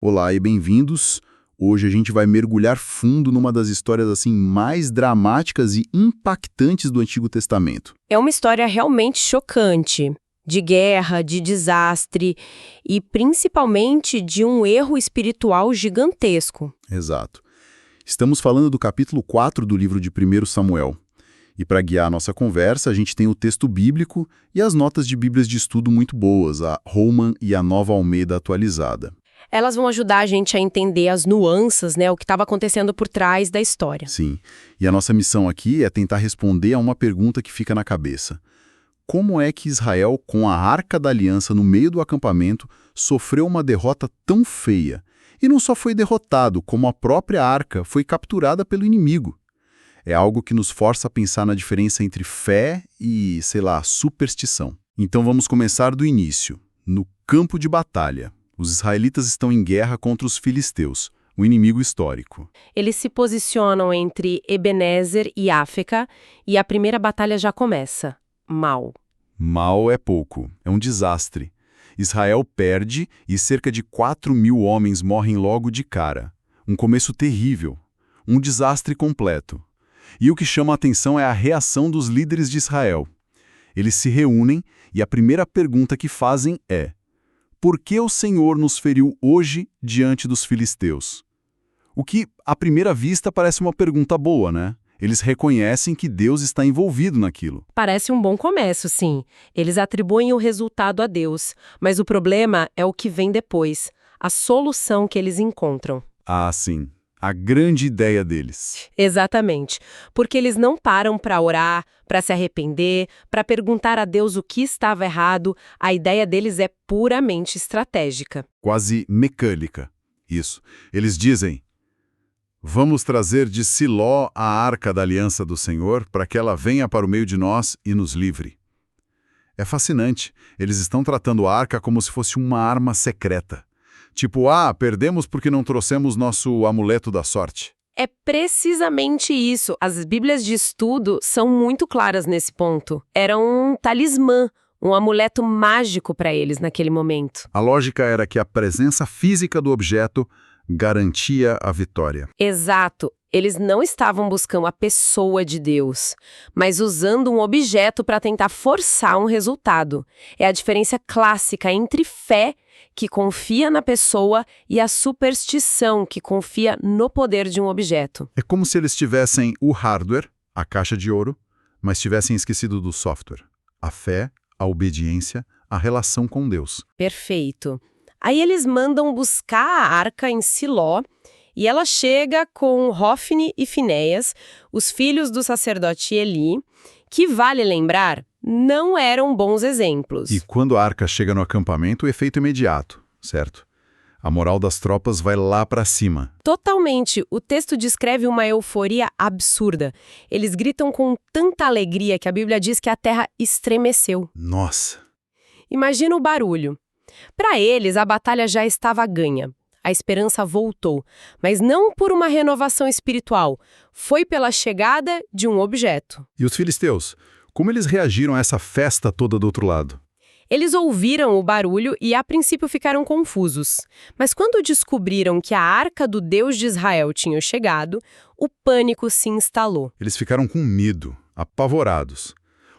Olá e bem-vindos. Hoje a gente vai mergulhar fundo numa das histórias assim mais dramáticas e impactantes do Antigo Testamento. É uma história realmente chocante, de guerra, de desastre e principalmente de um erro espiritual gigantesco. Exato. Estamos falando do capítulo 4 do livro de 1 Samuel. E para guiar a nossa conversa, a gente tem o texto bíblico e as notas de bíblias de estudo muito boas, a Holman e a Nova Almeida atualizada. Elas vão ajudar a gente a entender as nuances, o que estava acontecendo por trás da história. Sim. E a nossa missão aqui é tentar responder a uma pergunta que fica na cabeça. Como é que Israel, com a Arca da Aliança no meio do acampamento, sofreu uma derrota tão feia? E não só foi derrotado, como a própria Arca foi capturada pelo inimigo. É algo que nos força a pensar na diferença entre fé e, superstição. Então vamos começar do início, no campo de batalha. Os israelitas estão em guerra contra os filisteus, um inimigo histórico. Eles se posicionam entre Ebenezer e Áfeca e a primeira batalha já começa. Mal. Mal é pouco, é um desastre. Israel perde e cerca de 4.000 homens morrem logo de cara. Um começo terrível, um desastre completo. E o que chama a atenção é a reação dos líderes de Israel. Eles se reúnem e a primeira pergunta que fazem é: por que o Senhor nos feriu hoje diante dos filisteus? O que, à primeira vista, parece uma pergunta boa, né? Eles reconhecem que Deus está envolvido naquilo. Parece um bom começo, sim. Eles atribuem o resultado a Deus, mas o problema é o que vem depois, a solução que eles encontram. Ah, sim. A grande ideia deles. Exatamente. Porque eles não param para orar, para se arrepender, para perguntar a Deus o que estava errado. A ideia deles é puramente estratégica. Quase mecânica. Isso. Eles dizem: vamos trazer de Siló a Arca da Aliança do Senhor para que ela venha para o meio de nós e nos livre. É fascinante. Eles estão tratando a arca como se fosse uma arma secreta. Tipo, perdemos porque não trouxemos nosso amuleto da sorte. É precisamente isso. As bíblias de estudo são muito claras nesse ponto. Era um talismã, um amuleto mágico para eles naquele momento. A lógica era que a presença física do objeto garantia a vitória. Exato. Eles não estavam buscando a pessoa de Deus, mas usando um objeto para tentar forçar um resultado. É a diferença clássica entre fé, que confia na pessoa, e a superstição, que confia no poder de um objeto. É como se eles tivessem o hardware, a caixa de ouro, mas tivessem esquecido do software. A fé, a obediência, a relação com Deus. Perfeito. Aí eles mandam buscar a arca em Siló, e ela chega com Hofni e Finéias, os filhos do sacerdote Eli, que, vale lembrar, não eram bons exemplos. E quando a arca chega no acampamento, o efeito é imediato, certo? A moral das tropas vai lá para cima. Totalmente. O texto descreve uma euforia absurda. Eles gritam com tanta alegria que a Bíblia diz que a terra estremeceu. Nossa! Imagina o barulho. Para eles, a batalha já estava ganha. A esperança voltou, mas não por uma renovação espiritual, foi pela chegada de um objeto. E os filisteus? Como eles reagiram a essa festa toda do outro lado? Eles ouviram o barulho e a princípio ficaram confusos. Mas quando descobriram que a arca do Deus de Israel tinha chegado, o pânico se instalou. Eles ficaram com medo, apavorados.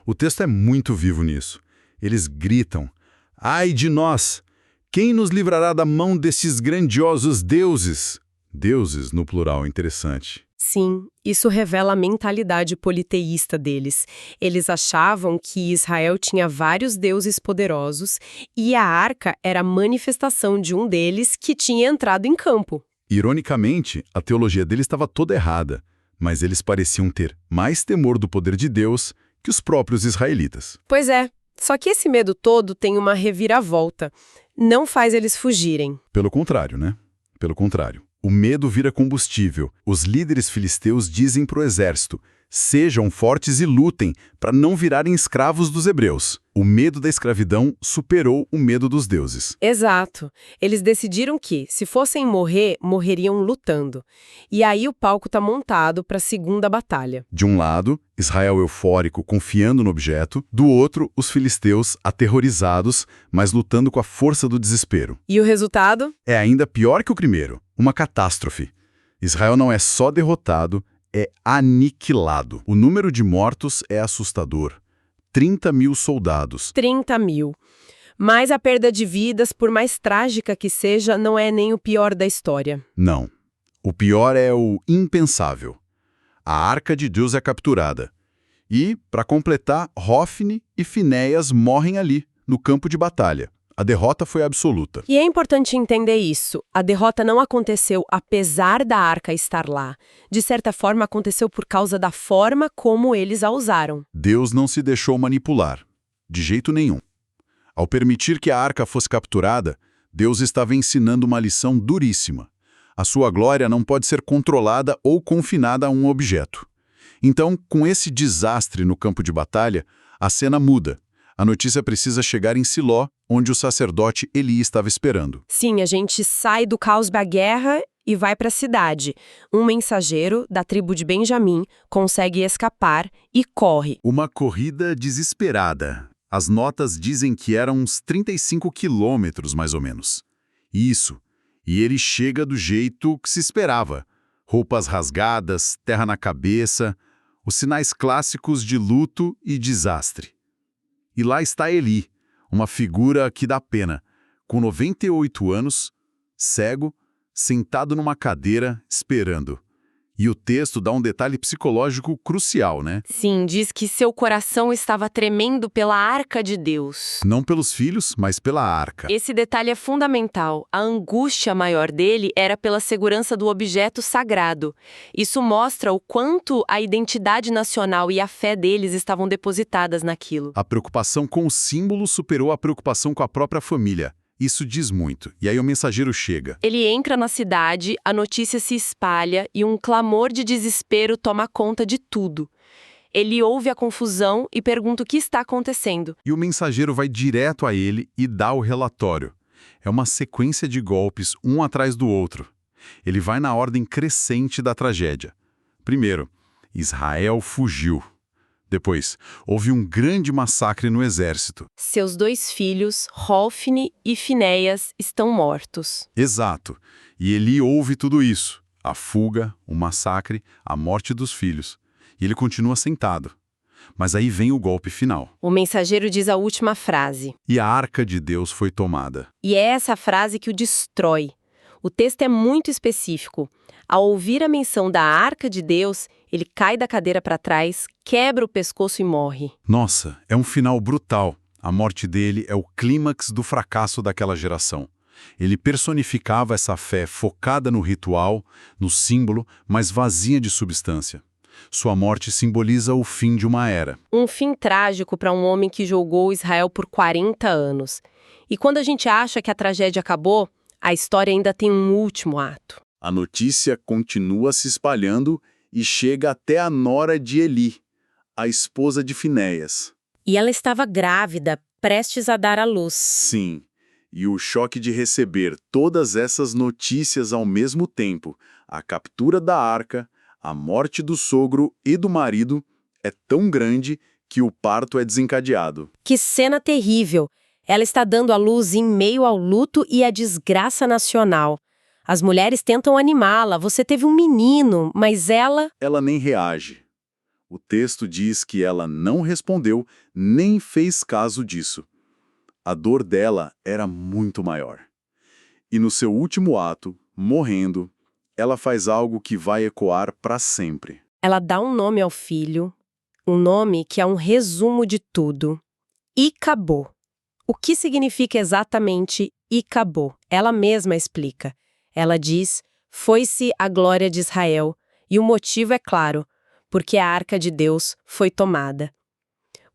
O texto é muito vivo nisso. Eles gritam: ai de nós! Quem nos livrará da mão desses grandiosos deuses? Deuses, no plural, interessante. Sim, isso revela a mentalidade politeísta deles. Eles achavam que Israel tinha vários deuses poderosos e a arca era a manifestação de um deles que tinha entrado em campo. Ironicamente, a teologia deles estava toda errada, mas eles pareciam ter mais temor do poder de Deus que os próprios israelitas. Pois é, só que esse medo todo tem uma reviravolta. Não faz eles fugirem. Pelo contrário, né? Pelo contrário. O medo vira combustível. Os líderes filisteus dizem para o exército: sejam fortes e lutem para não virarem escravos dos hebreus. O medo da escravidão superou o medo dos deuses. Exato. Eles decidiram que, se fossem morrer, morreriam lutando. E aí o palco está montado para a segunda batalha. De um lado, Israel eufórico, confiando no objeto. Do outro, os filisteus aterrorizados, mas lutando com a força do desespero. E o resultado? É ainda pior que o primeiro, uma catástrofe. Israel não é só derrotado, é aniquilado. O número de mortos é assustador. 30 mil soldados. 30 mil. Mas a perda de vidas, por mais trágica que seja, não é nem o pior da história. Não. O pior é o impensável. A Arca de Deus é capturada. E, para completar, Hófni e Finéias morrem ali, no campo de batalha. A derrota foi absoluta. E é importante entender isso. A derrota não aconteceu apesar da arca estar lá. De certa forma, aconteceu por causa da forma como eles a usaram. Deus não se deixou manipular. De jeito nenhum. Ao permitir que a arca fosse capturada, Deus estava ensinando uma lição duríssima. A sua glória não pode ser controlada ou confinada a um objeto. Então, com esse desastre no campo de batalha, a cena muda. A notícia precisa chegar em Siló, onde o sacerdote Eli estava esperando. Sim, a gente sai do caos da guerra e vai para a cidade. Um mensageiro da tribo de Benjamim consegue escapar e corre. Uma corrida desesperada. As notas dizem que eram uns 35 quilômetros, mais ou menos. Isso. E ele chega do jeito que se esperava. Roupas rasgadas, terra na cabeça, os sinais clássicos de luto e desastre. E lá está Eli, uma figura que dá pena, com 98 anos, cego, sentado numa cadeira, esperando. E o texto dá um detalhe psicológico crucial, né? Sim, diz que seu coração estava tremendo pela arca de Deus. Não pelos filhos, mas pela arca. Esse detalhe é fundamental. A angústia maior dele era pela segurança do objeto sagrado. Isso mostra o quanto a identidade nacional e a fé deles estavam depositadas naquilo. A preocupação com o símbolo superou a preocupação com a própria família. Isso diz muito. E aí o mensageiro chega. Ele entra na cidade, a notícia se espalha e um clamor de desespero toma conta de tudo. Ele ouve a confusão e pergunta o que está acontecendo. E o mensageiro vai direto a ele e dá o relatório. É uma sequência de golpes, um atrás do outro. Ele vai na ordem crescente da tragédia. Primeiro, Israel fugiu. Depois, houve um grande massacre no exército. Seus 2 filhos, Hófni e Finéias, estão mortos. Exato. E Eli ouve tudo isso. A fuga, o massacre, a morte dos filhos. E ele continua sentado. Mas aí vem o golpe final. O mensageiro diz a última frase. E a arca de Deus foi tomada. E é essa frase que o destrói. O texto é muito específico. Ao ouvir a menção da arca de Deus, ele cai da cadeira para trás, quebra o pescoço e morre. Nossa, é um final brutal. A morte dele é o clímax do fracasso daquela geração. Ele personificava essa fé focada no ritual, no símbolo, mas vazia de substância. Sua morte simboliza o fim de uma era. Um fim trágico para um homem que julgou Israel por 40 anos. E quando a gente acha que a tragédia acabou, a história ainda tem um último ato. A notícia continua se espalhando e chega até a nora de Eli, a esposa de Finéias. E ela estava grávida, prestes a dar à luz. Sim, e o choque de receber todas essas notícias ao mesmo tempo, a captura da arca, a morte do sogro e do marido, é tão grande que o parto é desencadeado. Que cena terrível! Ela está dando à luz em meio ao luto e à desgraça nacional. As mulheres tentam animá-la, você teve um menino, mas ela... Ela nem reage. O texto diz que ela não respondeu, nem fez caso disso. A dor dela era muito maior. E no seu último ato, morrendo, ela faz algo que vai ecoar para sempre. Ela dá um nome ao filho, um nome que é um resumo de tudo. Icabô. O que significa exatamente Icabô? Ela mesma explica. Ela diz, foi-se a glória de Israel, e o motivo é claro, porque a arca de Deus foi tomada.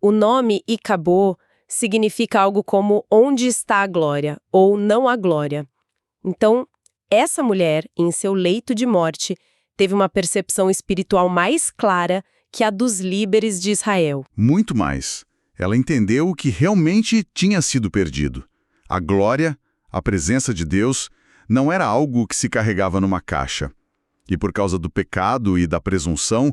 O nome Icabô significa algo como onde está a glória, ou não a glória. Então, Essa mulher, em seu leito de morte, teve uma percepção espiritual mais clara que a dos líderes de Israel. Muito mais. Ela entendeu o que realmente tinha sido perdido. A glória, a presença de Deus, não era algo que se carregava numa caixa. E por causa do pecado e da presunção,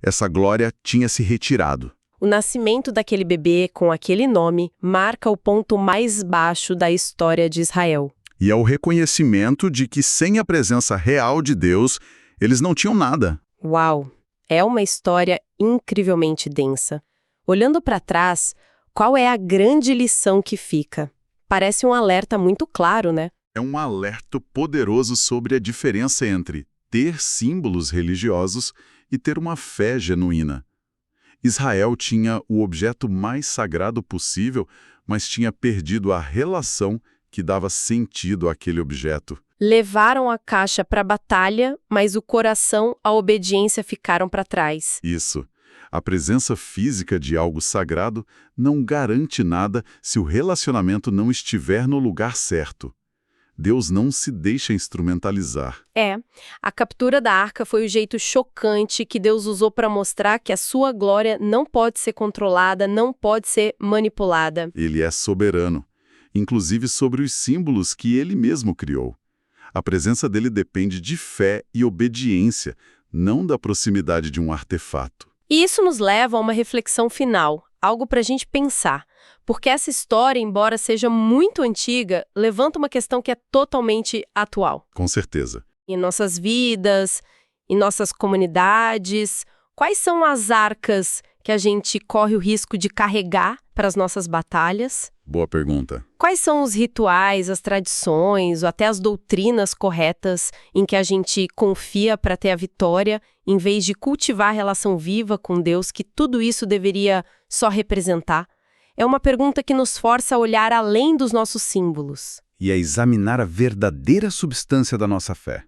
essa glória tinha se retirado. O nascimento daquele bebê com aquele nome marca o ponto mais baixo da história de Israel. E é o reconhecimento de que sem a presença real de Deus, eles não tinham nada. Uau! É uma história incrivelmente densa. Olhando para trás, qual é a grande lição que fica? Parece um alerta muito claro, né? É um alerta poderoso sobre a diferença entre ter símbolos religiosos e ter uma fé genuína. Israel tinha o objeto mais sagrado possível, mas tinha perdido a relação que dava sentido àquele objeto. Levaram a caixa para a batalha, mas o coração, a obediência ficaram para trás. Isso. A presença física de algo sagrado não garante nada se o relacionamento não estiver no lugar certo. Deus não se deixa instrumentalizar. A captura da arca foi o jeito chocante que Deus usou para mostrar que a sua glória não pode ser controlada, não pode ser manipulada. Ele é soberano, inclusive sobre os símbolos que ele mesmo criou. A presença dele depende de fé e obediência, não da proximidade de um artefato. E isso nos leva a uma reflexão final, algo para a gente pensar. Porque essa história, embora seja muito antiga, levanta uma questão que é totalmente atual. Com certeza. Em nossas vidas, em nossas comunidades, quais são as arcas que a gente corre o risco de carregar para as nossas batalhas? Boa pergunta. Quais são os rituais, as tradições ou até as doutrinas corretas em que a gente confia para ter a vitória, em vez de cultivar a relação viva com Deus que tudo isso deveria só representar? É uma pergunta que nos força a olhar além dos nossos símbolos. E a examinar a verdadeira substância da nossa fé.